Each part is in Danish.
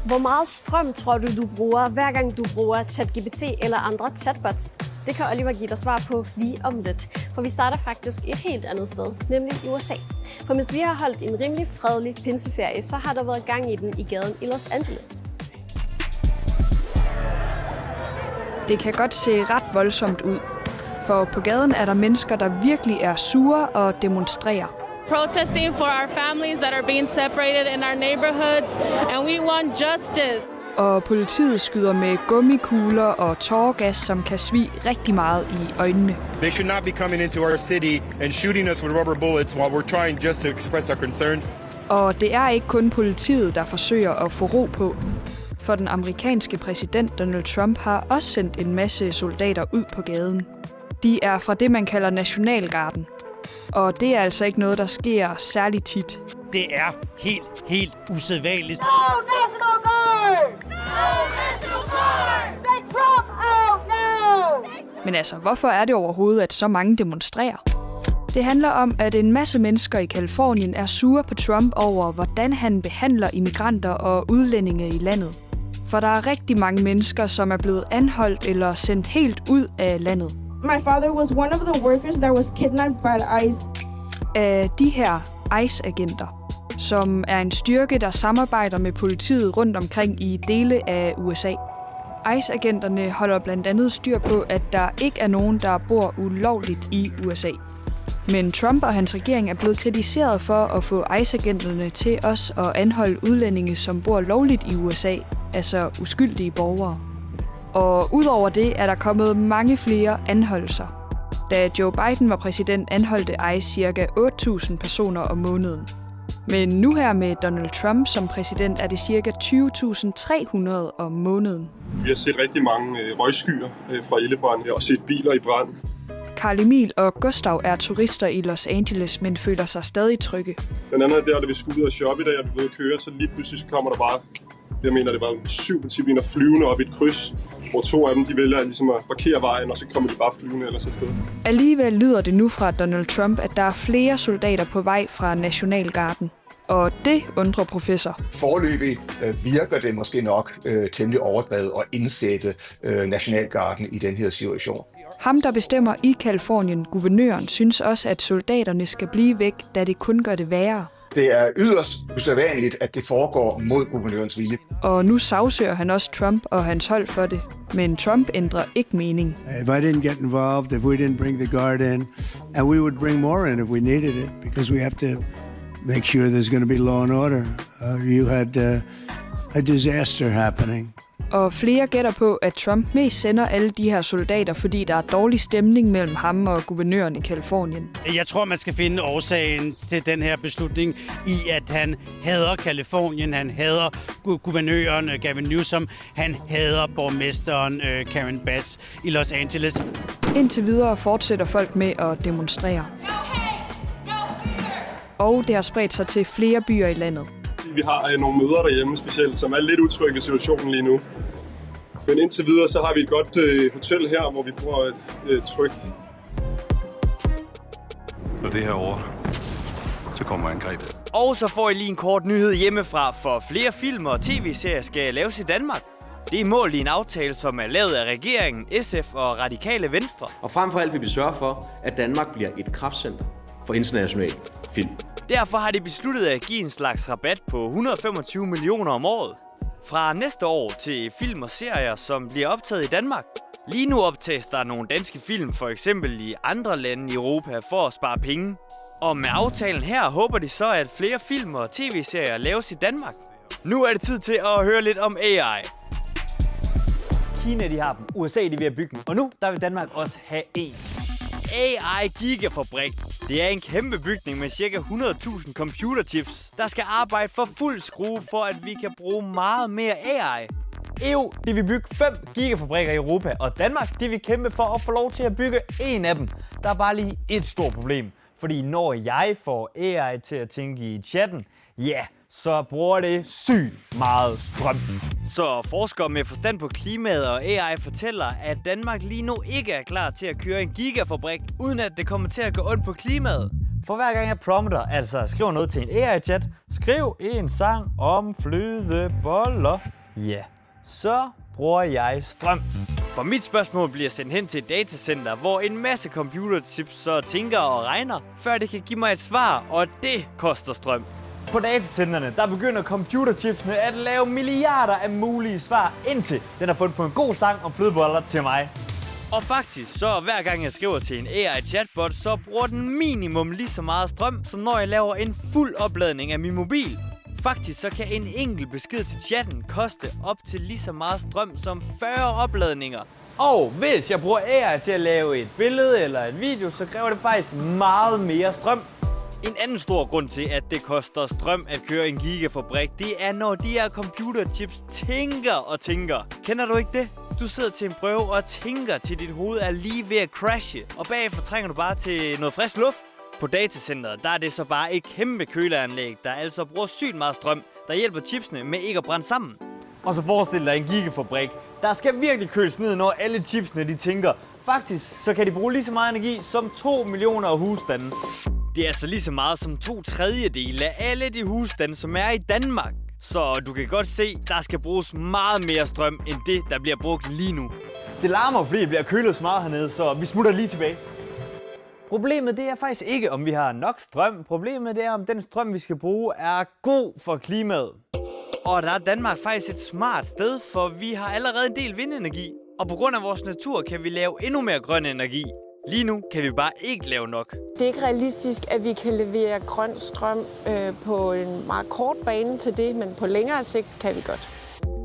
Hvor meget strøm tror du bruger, hver gang du bruger ChatGPT eller andre chatbots? Det kan Oliver give dig svar på lige om lidt. For vi starter faktisk et helt andet sted, nemlig i USA. For mens vi har holdt en rimelig fredelig pinseferie, så har der været gang i den i gaden i Los Angeles. Det kan godt se ret voldsomt ud. For på gaden er der mennesker, der virkelig er sure og demonstrerer. Protesting for our families that are being separated in our neighborhoods, and we want justice. Og politiet skyder med gummikugler og tåregas, som kan svie rigtig meget i øjnene. They should not be coming into our city and shooting us with rubber bullets while we're trying just to express our concerns. Og det er ikke kun politiet, der forsøger at få ro på. For den amerikanske præsident Donald Trump har også sendt en masse soldater ud på gaden. De er fra det, man kalder Nationalgarden. Og det er altså ikke noget, der sker særlig tit. Det er helt usædvanligt. No National Guard! No National Guard! Take Trump out now! Men altså, hvorfor er det overhovedet, at så mange demonstrerer? Det handler om, at en masse mennesker i Californien er sure på Trump over, hvordan han behandler immigranter og udlændinge i landet. For der er rigtig mange mennesker, som er blevet anholdt eller sendt helt ud af landet. My father was one of the workers that was kidnapped by ICE. Af de her ICE-agenter, som er en styrke, der samarbejder med politiet rundt omkring i dele af USA. ICE-agenterne holder blandt andet styr på, at der ikke er nogen, der bor ulovligt i USA. Men Trump og hans regering er blevet kritiseret for at få ICE-agenterne til også at anholde udlændinge, som bor lovligt i USA, altså uskyldige borgere. Og udover det er der kommet mange flere anholdelser. Da Joe Biden var præsident, anholdte ICE ca. 8.000 personer om måneden. Men nu her med Donald Trump som præsident er det ca. 20.300 om måneden. Vi har set rigtig mange røgskyer fra ildebrand og set biler i brand. Carl Emil og Gustav er turister i Los Angeles, men føler sig stadig trygge. Den anden der, da vi skulle ud og shoppe i dag, og vi var ude at køre, så lige pludselig kommer der bare, jeg mener, det var 7 politibiler flyvende op i et kryds, hvor 2 af dem de vælger ligesom at parkere vejen, og så kommer de bare flyvende ellers afsted. Alligevel lyder det nu fra Donald Trump, at der er flere soldater på vej fra Nationalgarden. Og det undrer professor. Foreløbig virker det måske nok temmelig overdrevet at indsætte Nationalgarden i den her situation. Ham, der bestemmer i Californien, guvernøren, synes også, at soldaterne skal blive væk, da det kun gør det værre. Det er yderst usædvanligt, at det foregår mod guvernørens vilje. Og nu sagsøger han også Trump og hans hold for det. Men Trump ændrer ikke mening. If I didn't get involved, if we didn't bring the guard in, and we would bring more in if we needed it, because we have to make sure there's going to be law and order. You had a disaster happening. Og flere gætter på, at Trump mest sender alle de her soldater, fordi der er dårlig stemning mellem ham og guvernøren i Californien. Jeg tror, man skal finde årsagen til den her beslutning i, at han hader Californien, han hader guvernøren Gavin Newsom, han hader borgmesteren Karen Bass i Los Angeles. Indtil videre fortsætter folk med at demonstrere. Og det har spredt sig til flere byer i landet. Vi har nogle møder derhjemme specielt, som er lidt utrygge i situationen lige nu. Men indtil videre, så har vi et godt hotel her, hvor vi bor trygt. Når det her over, så kommer angrebet. Og så får I lige en kort nyhed hjemmefra, for flere film og tv-serier skal laves i Danmark. Det er mål i en aftale, som er lavet af regeringen, SF og Radikale Venstre. Og frem for alt vil vi sørge for, at Danmark bliver et kraftcenter for international film. Derfor har de besluttet at give en slags rabat på 125 millioner om året. Fra næste år til film og serier, som bliver optaget i Danmark. Lige nu optages der nogle danske film, for eksempel i andre lande i Europa, for at spare penge. Og med aftalen her håber de så, at flere film og tv-serier laves i Danmark. Nu er det tid til at høre lidt om AI. Kina de har dem, USA de er ved at bygge dem, og nu der vil Danmark også have en. AI Gigafabrik. Det er en kæmpe bygning med ca. 100.000 computerchips, der skal arbejde for fuld skrue for, at vi kan bruge meget mere AI. EU de vil bygge 5 gigafabrikker i Europa, og Danmark de vil kæmpe for at få lov til at bygge en af dem. Der er bare lige et stort problem, fordi når jeg får AI til at tænke i chatten, ja, så bruger det sygt meget strøm. Så forskere med forstand på klimaet og AI fortæller, at Danmark lige nu ikke er klar til at køre en gigafabrik, uden at det kommer til at gå ondt på klimaet. For hver gang jeg prompter, altså skriver noget til en AI-chat, skriv en sang om flødeboller, Ja, så bruger jeg strøm. For mit spørgsmål bliver sendt hen til et datacenter, hvor en masse computerchips så tænker og regner, før det kan give mig et svar, og det koster strøm. På datacenterne, der begynder computerchipsene at lave milliarder af mulige svar, indtil den har fundet på en god sang om flødeboller til mig. Og faktisk, så hver gang jeg skriver til en AI-chatbot, så bruger den minimum lige så meget strøm, som når jeg laver en fuld opladning af min mobil. Faktisk så kan en enkelt besked til chatten koste op til lige så meget strøm som 40 opladninger. Og hvis jeg bruger AI til at lave et billede eller en video, så kræver det faktisk meget mere strøm. En anden stor grund til, at det koster strøm at køre en gigafabrik, det er, når de her computerchips tænker og tænker. Kender du ikke det? Du sidder til en prøve og tænker til dit hoved er lige ved at crashe, og bagefter trænger du bare til noget frisk luft. På datacenteret, der er det så bare et kæmpe køleanlæg, der altså bruger sygt meget strøm, der hjælper chipsene med ikke at brænde sammen. Og så forestil dig en gigafabrik, der skal virkelig køles ned, når alle chipsene de tænker. Faktisk så kan de bruge lige så meget energi som 2 millioner husstande. Det er altså lige så meget som 2/3 af alle de husstande, som er i Danmark. Så du kan godt se, der skal bruges meget mere strøm, end det, der bliver brugt lige nu. Det larmer, fordi det bliver kølet så meget hernede, så vi smutter lige tilbage. Problemet det er faktisk ikke, om vi har nok strøm. Problemet det er, om den strøm, vi skal bruge, er god for klimaet. Og der er Danmark faktisk et smart sted, for vi har allerede en del vindenergi. Og på grund af vores natur kan vi lave endnu mere grøn energi. Lige nu kan vi bare ikke lave nok. Det er ikke realistisk, at vi kan levere grøn strøm på en meget kort bane til det, men på længere sigt kan vi godt.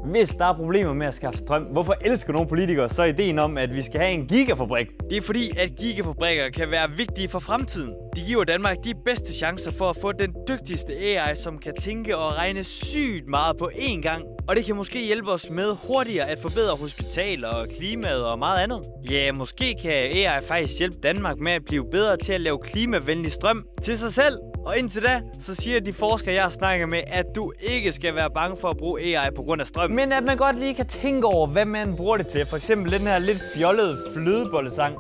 Hvis der er problemer med at skaffe strøm, hvorfor elsker nogle politikere så ideen om, at vi skal have en gigafabrik? Det er fordi, at gigafabrikker kan være vigtige for fremtiden. De giver Danmark de bedste chancer for at få den dygtigste AI, som kan tænke og regne sygt meget på én gang. Og det kan måske hjælpe os med hurtigere at forbedre hospitaler og klimaet og meget andet. Ja, måske kan AI faktisk hjælpe Danmark med at blive bedre til at lave klimavenlig strøm til sig selv. Og indtil da, så siger de forskere, jeg snakker med, at du ikke skal være bange for at bruge AI på grund af strøm. Men at man godt lige kan tænke over, hvad man bruger det til. For eksempel den her lidt fjollede flødebollesang.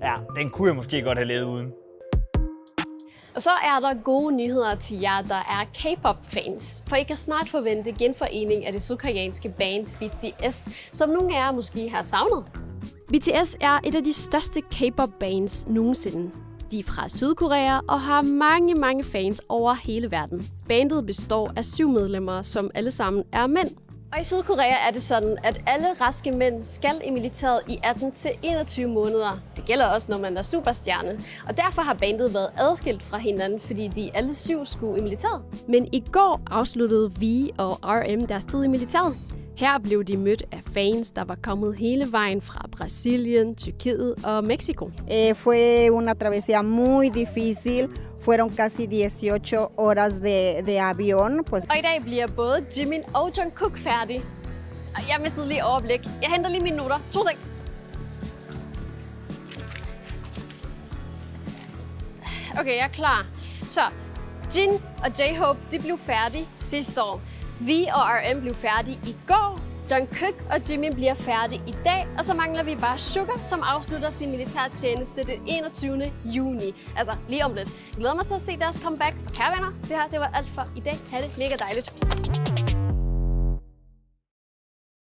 Ja, den kunne jeg måske godt have lavet uden. Og så er der gode nyheder til jer, der er K-pop-fans. For I kan snart forvente genforening af det sydkoreanske band BTS, som nogle af jer måske har savnet. BTS er et af de største K-pop-bands nogensinde. De er fra Sydkorea og har mange fans over hele verden. Bandet består af 7 medlemmer, som alle sammen er mænd. Og i Sydkorea er det sådan, at alle raske mænd skal i militæret i 18 til 21 måneder. Det gælder også, når man er superstjerne. Og derfor har bandet været adskilt fra hinanden, fordi de alle 7 skulle i militæret. Men i går afsluttede V og RM deres tid i militæret. Her blev de mødt af fans, der var kommet hele vejen fra Brasilien, Tyrkiet og Mexico. Fue una travesía muy difícil. Fueron casi 18 horas de avión. Og i dag bliver både Jimin og Jungkook færdige. Jeg mistede lige overblik. Jeg henter lige mine noter. 2 sek. Okay, jeg er klar. Så, Jin og J-Hope, de blev færdige sidste år. V og RM blev færdige i går. Jungkook og Jimin bliver færdige i dag, og så mangler vi bare Sugar, som afslutter sin militærtjeneste den 21. juni. Altså lige om lidt. Jeg glæder mig til at se deres comeback. Og kære venner, det her det var alt for i dag. Ha' det mega dejligt.